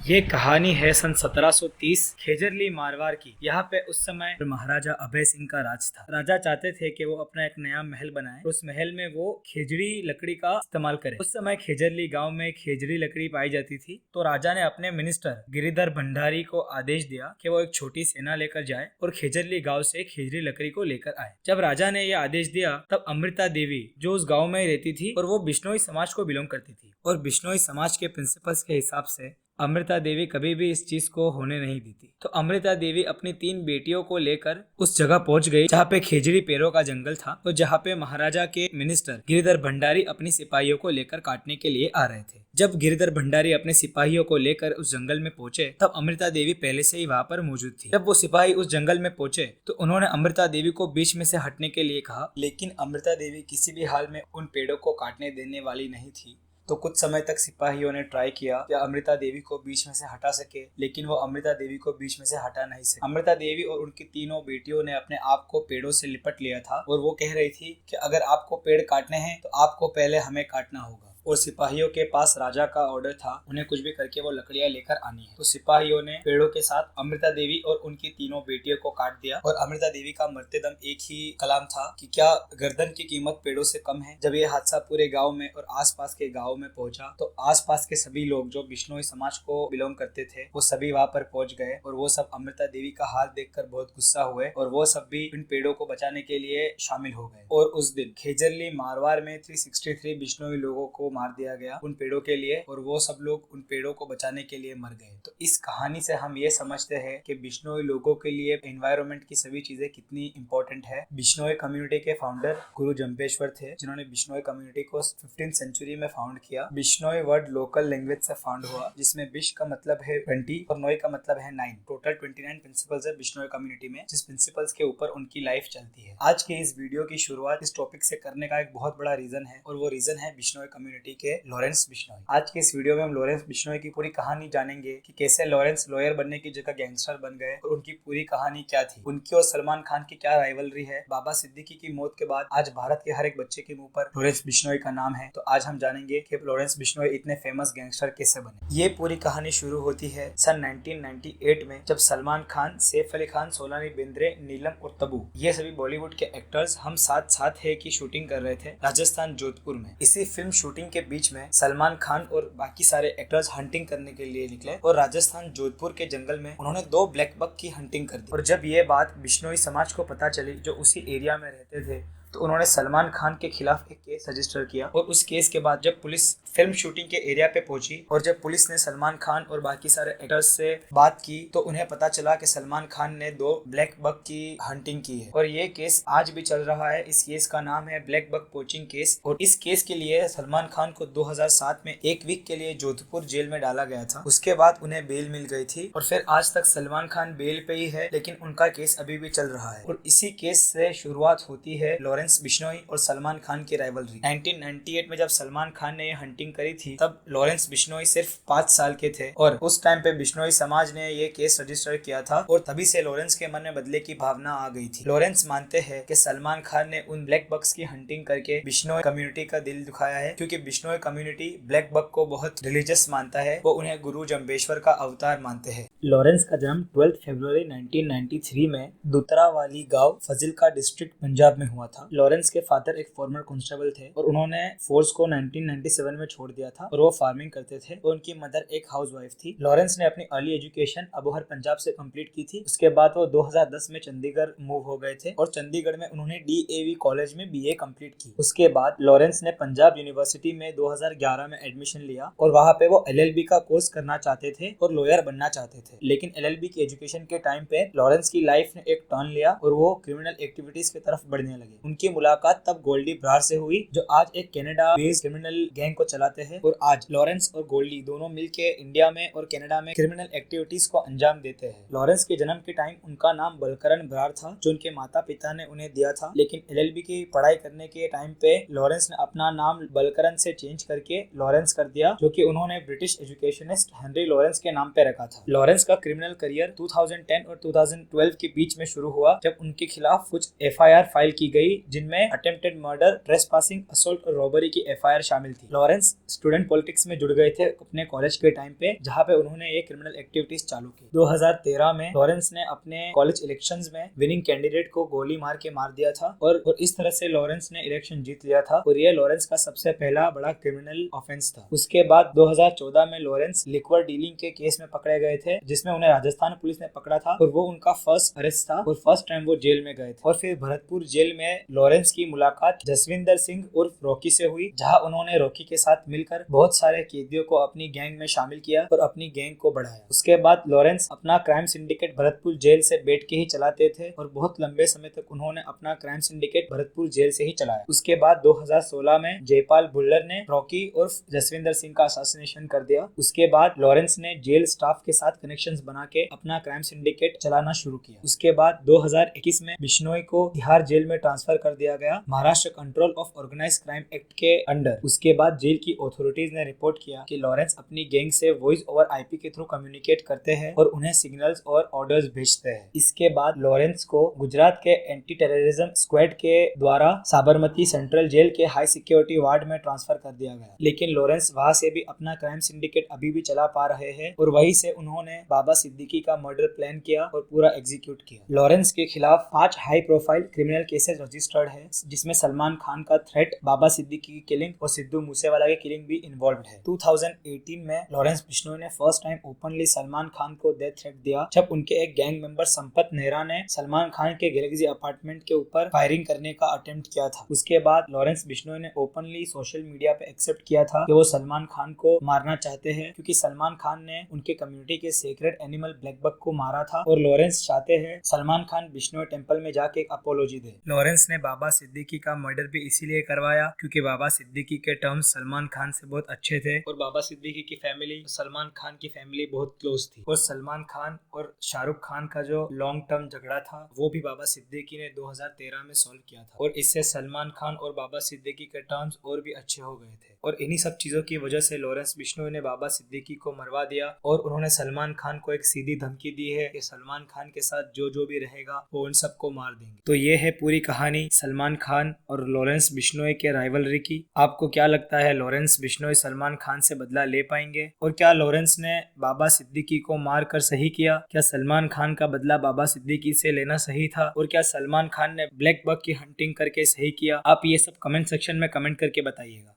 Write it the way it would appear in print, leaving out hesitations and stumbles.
ये कहानी है सन 1730 खेजरली मारवाड़ की। यहाँ पे उस समय महाराजा अभय सिंह का राज था। राजा चाहते थे कि वो अपना एक नया महल बनाए। उस महल में वो खेजड़ी लकड़ी का इस्तेमाल करे। उस समय खेजरली गांव में खेजड़ी लकड़ी पाई जाती थी। तो राजा ने अपने मिनिस्टर गिरिधर भंडारी को आदेश दिया कि वो एक छोटी सेना लेकर जाए और खेजरली गाँव से खेजड़ी लकड़ी को लेकर आए। जब राजा ने यह आदेश दिया तब अमृता देवी जो उस गाँव में रहती थी और वो बिश्नोई समाज को बिलोंग करती थी और बिश्नोई समाज के प्रिंसिपल्स के हिसाब से अमृता देवी कभी भी इस चीज को होने नहीं देती। तो अमृता देवी अपनी 3 बेटियों को लेकर उस जगह पहुंच गई जहाँ पे खेजड़ी पेड़ों का जंगल था और जहाँ पे महाराजा के मिनिस्टर गिरिधर भंडारी अपनी सिपाहियों को लेकर काटने के लिए आ रहे थे। जब गिरिधर भंडारी अपने सिपाहियों को लेकर उस जंगल में पहुंचे तब अमृता देवी पहले से ही वहाँ पर मौजूद थी। जब वो सिपाही उस जंगल में पहुंचे तो उन्होंने अमृता देवी को बीच में से हटने के लिए कहा, लेकिन अमृता देवी किसी भी हाल में उन पेड़ों को काटने देने वाली नहीं थी। तो कुछ समय तक सिपाहियों ने ट्राई किया कि अमृता देवी को बीच में से हटा सके, लेकिन वो अमृता देवी को बीच में से हटा नहीं सके। अमृता देवी और उनकी तीनों बेटियों ने अपने आप को पेड़ों से लिपट लिया था और वो कह रही थी कि अगर आपको पेड़ काटने हैं तो आपको पहले हमें काटना होगा। और सिपाहियों के पास राजा का ऑर्डर था, उन्हें कुछ भी करके वो लकड़ियां लेकर आनी है। तो सिपाहियों ने पेड़ों के साथ अमृता देवी और उनकी तीनों बेटियों को काट दिया और अमृता देवी का मरते दम एक ही कलाम था कि क्या गर्दन की कीमत पेड़ों से कम है। जब ये हादसा पूरे गांव में और आसपास के गांव में पहुंचा तो आसपास के सभी लोग जो बिश्नोई समाज को बिलोंग करते थे वो सभी वहां पर पहुंच गए और वो सब अमृता देवी का हाल देखकर बहुत गुस्सा हुए और वो सब भी इन पेड़ों को बचाने के लिए शामिल हो गए। और उस दिन खेजरली मारवाड़ में 363 बिश्नोई लोगों को मार दिया गया उन पेड़ों के लिए और वो सब लोग उन पेड़ों को बचाने के लिए मर गए। तो इस कहानी से हम ये समझते हैं कि बिश्नोई लोगों के लिए एनवायरनमेंट की सभी चीजें कितनी इंपॉर्टेंट है। बिश्नोई कम्युनिटी के फाउंडर गुरु जंपेश्वर थे जिन्होंने बिश्नोई कम्युनिटी को 15th सेंचुरी में फाउंड किया। बिश्नोई वर्ड लोकल लैंग्वेज से फाउंड हुआ जिसमें बिश का मतलब है 20 और नोई का मतलब है 9। टोटल 29 प्रिंसिपल्स है बिश्नोई कम्युनिटी में, जिस प्रिंसिपल्स के ऊपर उनकी लाइफ चलती है। आज के इस वीडियो की शुरुआत इस टॉपिक से करने का एक बहुत बड़ा रीजन है और वो रीजन है बिश्नोई कम्युनिटी के लॉरेंस बिश्नोई। आज के इस वीडियो में हम लॉरेंस बिश्नोई की पूरी कहानी जानेंगे कि कैसे लॉरेंस लॉयर बनने की जगह गैंगस्टर बन गए और उनकी पूरी कहानी क्या थी, उनकी और सलमान खान की क्या राइवलरी है। बाबा सिद्दीकी की मौत के बाद आज भारत के हर एक बच्चे के मुंह पर लॉरेंस बिश्नोई का नाम है। तो आज हम जानेंगे कि लॉरेंस बिश्नोई इतने फेमस गैंगस्टर कैसे बने। ये पूरी कहानी शुरू होती है सन 1998 में जब सलमान खान, सैफ अली खान, सोनाली बेंद्रे, नीलम और तब्बू ये सभी बॉलीवुड के एक्टर्स हम साथ साथ है की शूटिंग कर रहे थे राजस्थान जोधपुर में। इसी फिल्म शूटिंग के बीच में सलमान खान और बाकी सारे एक्टर्स हंटिंग करने के लिए निकले और राजस्थान जोधपुर के जंगल में उन्होंने 2 ब्लैक बक की हंटिंग कर दी। और जब ये बात बिश्नोई समाज को पता चली जो उसी एरिया में रहते थे तो उन्होंने सलमान खान के खिलाफ एक केस रजिस्टर किया और उस केस के बाद जब पुलिस फिल्म शूटिंग के एरिया पे पहुंची और जब पुलिस ने सलमान खान और बाकी सारे एक्टर्स से बात की तो उन्हें पता चला कि सलमान खान ने 2 ब्लैक बक की हंटिंग की है और ये केस आज भी चल रहा है। इस केस का नाम है ब्लैक बक पोचिंग केस और इस केस के लिए सलमान खान को 2007 में 1 वीक के लिए जोधपुर जेल में डाला गया था। उसके बाद उन्हें बेल मिल गई थी और फिर आज तक सलमान खान बेल पे ही है, लेकिन उनका केस अभी भी चल रहा है। और इसी केस से शुरुआत होती है लॉरेंस बिश्नोई और सलमान खान की राइवलरी। 1998 में जब सलमान खान ने ये हंटिंग करी थी तब लॉरेंस बिश्नोई सिर्फ 5 साल के थे और उस टाइम पे बिश्नोई समाज ने ये केस रजिस्टर किया था और तभी से लॉरेंस के मन में बदले की भावना आ गई थी। लॉरेंस मानते हैं कि सलमान खान ने उन ब्लैक बक्स की हंटिंग करके बिश्नोई कम्युनिटी का दिल दुखाया है, क्योंकि बिश्नोई कम्युनिटी ब्लैक बक को बहुत रिलीजियस मानता है, वो उन्हें गुरु जंबेश्वर का अवतार मानते हैं। लॉरेंस का जन्म 12 फरवरी 1993 में दुतरावाली गांव फजिल्का डिस्ट्रिक्ट पंजाब में हुआ था। लॉरेंस के फादर एक फॉर्मर कांस्टेबल थे और उन्होंने फोर्स को 1997 में छोड़ दिया था और वो फार्मिंग करते थे और उनकी मदर एक हाउसवाइफ थी। लॉरेंस ने अपनी अर्ली एजुकेशन अबोहर पंजाब से कंप्लीट की थी। उसके बाद वो 2010 में चंडीगढ़ मूव हो गए थे और चंडीगढ़ में उन्होंने DAV कॉलेज में BA कंप्लीट की। उसके बाद लॉरेंस ने पंजाब यूनिवर्सिटी में 2011 में एडमिशन लिया और वहाँ पे वो LLB का कोर्स करना चाहते थे और लॉयर बनना चाहते थे। लेकिन LLB की एजुकेशन के टाइम पे लॉरेंस की लाइफ ने एक टर्न लिया और वो क्रिमिनल एक्टिविटीज की तरफ बढ़ने लगे। उनकी मुलाकात तब गोल्डी ब्रार से हुई जो आज एक कनाडा बेस्ड क्रिमिनल गैंग को चलाते हैं और आज लॉरेंस और गोल्डी दोनों मिलके इंडिया में और कनाडा में क्रिमिनल एक्टिविटीज को अंजाम देते हैं। लॉरेंस के जन्म के टाइम उनका नाम बलकरण ब्रार था जो उनके माता पिता ने उन्हें दिया था, लेकिन LLB की पढ़ाई करने के टाइम पे लॉरेंस ने अपना नाम बलकरण से चेंज करके लॉरेंस कर दिया, जो कि उन्होंने ब्रिटिश एजुकेशनिस्ट हेनरी लॉरेंस के नाम पे रखा था। लॉरेंस लॉरेंस का क्रिमिनल करियर 2010 और 2012 के बीच में शुरू हुआ, जब उनके खिलाफ कुछ एफआईआर फाइल की गई, जिनमें अटेम्प्टेड मर्डर, ट्रेसपासिंग, असॉल्ट और रॉबरी की एफआईआर शामिल थी। लॉरेंस स्टूडेंट पॉलिटिक्स में जुड़ गए थे अपने कॉलेज के टाइम पे, जहाँ पे उन्होंने ये क्रिमिनल एक्टिविटीज चालू की। 2013 में लॉरेंस ने अपने कॉलेज इलेक्शंस में विनिंग कैंडिडेट को गोली मार के मार दिया था और इस तरह से लॉरेंस ने इलेक्शन जीत लिया था और ये लॉरेंस का सबसे पहला बड़ा क्रिमिनल ऑफेंस था। उसके बाद 2014 में लॉरेंस लिक्वर डीलिंग के केस में पकड़े गए थे, जिसमें उन्हें राजस्थान पुलिस ने पकड़ा था और वो उनका फर्स्ट अरेस्ट था और फर्स्ट टाइम वो जेल में गए थे। और फिर भरतपुर जेल में लॉरेंस की मुलाकात जसविंदर सिंह उर्फ रॉकी से हुई, जहां उन्होंने रॉकी के साथ मिलकर बहुत सारे कैदियों को अपनी गैंग में शामिल किया और अपनी गैंग को बढ़ाया। उसके बाद लॉरेंस अपना क्राइम सिंडिकेट भरतपुर जेल से बैठ के ही चलाते थे और बहुत लंबे समय तक उन्होंने अपना क्राइम सिंडिकेट भरतपुर जेल से ही चलाया। उसके बाद 2016 में जयपाल भुल्लर ने रॉकी उर्फ जसविंदर सिंह का असैसिनेशन कर दिया। उसके बाद लॉरेंस ने जेल स्टाफ के साथ कनेक्शंस बना के अपना क्राइम सिंडिकेट चलाना शुरू किया। उसके बाद 2021 में बिश्नोई को तिहाड़ जेल में ट्रांसफर कर दिया गया, Maharashtra control of organise crime act के अंडर। उसके बाद जेल की अथॉरिटीज ने रिपोर्ट किया कि लॉरेंस अपनी गैंग से वॉइस ओवर आईपी के थ्रू कम्युनिकेट करते हैं और उन्हें सिग्नल्स और ऑर्डर्स भेजते हैं। इसके बाद लॉरेंस को गुजरात के एंटी टेररिज्म स्क्वाड के द्वारा साबरमती सेंट्रल जेल के हाई सिक्योरिटी वार्ड में ट्रांसफर कर दिया गया, लेकिन लॉरेंस वहां से भी अपना क्राइम सिंडिकेट अभी भी चला पा रहे हैं और वहीं से उन्होंने बाबा सिद्दीकी का मर्डर प्लान किया और पूरा एग्जीक्यूट किया। लॉरेंस के खिलाफ 5 high profile criminal cases registered है, जिसमें सलमान खान का थ्रेट, बाबा सिद्दीकी की किलिंग और सिद्धू मूसेवाला की किलिंग भी इन्वॉल्व है। 2018 में लॉरेंस बिश्नोई ने first time openly Salman Khan को डेथ थ्रेट दिया, जब उनके एक गैंग मेंबर संपत नेहरा ने सलमान खान के गैलेक्सी अपार्टमेंट के ऊपर फायरिंग करने का अटेम्प्ट किया था। उसके बाद लॉरेंस बिश्नोई ने ओपनली सोशल मीडिया पे एक्सेप्ट किया था कि वो सलमान खान को मारना चाहते हैं, क्योंकि सलमान खान ने उनके कम्युनिटी के सेक्रेट एनिमल ब्लैक बक को मारा था और लॉरेंस चाहते हैं सलमान खान बिश्नोई टेंपल में जाके एक अपोलॉजी दे। लॉरेंस ने बाबा सिद्दीकी का मर्डर भी इसीलिए करवाया क्योंकि बाबा सिद्दीकी के टर्म्स सलमान खान से बहुत अच्छे थे और बाबा सिद्दीकी की फैमिली सलमान खान की फैमिली बहुत क्लोज थी। और सलमान खान और शाहरुख खान का जो लॉन्ग टर्म झगड़ा था वो भी बाबा सिद्दीकी ने 2013 में सॉल्व किया था और इससे सलमान खान और बाबा सिद्दीकी के टर्म्स और भी अच्छे हो गए थे। और इन्हीं सब चीजों की वजह से लॉरेंस बिश्नोई ने बाबा सिद्दीकी को मरवा दिया और उन्होंने सलमान खान को एक सीधी धमकी दी है कि सलमान खान के साथ जो भी रहेगा वो उन सबको मार देंगे। तो ये है पूरी कहानी सलमान खान और लॉरेंस बिश्नोई के राइवलरी की। आपको क्या लगता है, लॉरेंस बिश्नोई सलमान खान से बदला ले पाएंगे? और क्या लॉरेंस ने बाबा सिद्दीकी को मार कर सही किया? क्या सलमान खान का बदला बाबा सिद्दीकी से लेना सही था? और क्या सलमान खान ने ब्लैक बक की हंटिंग करके सही किया? आप ये सब कमेंट सेक्शन में कमेंट करके बताइएगा।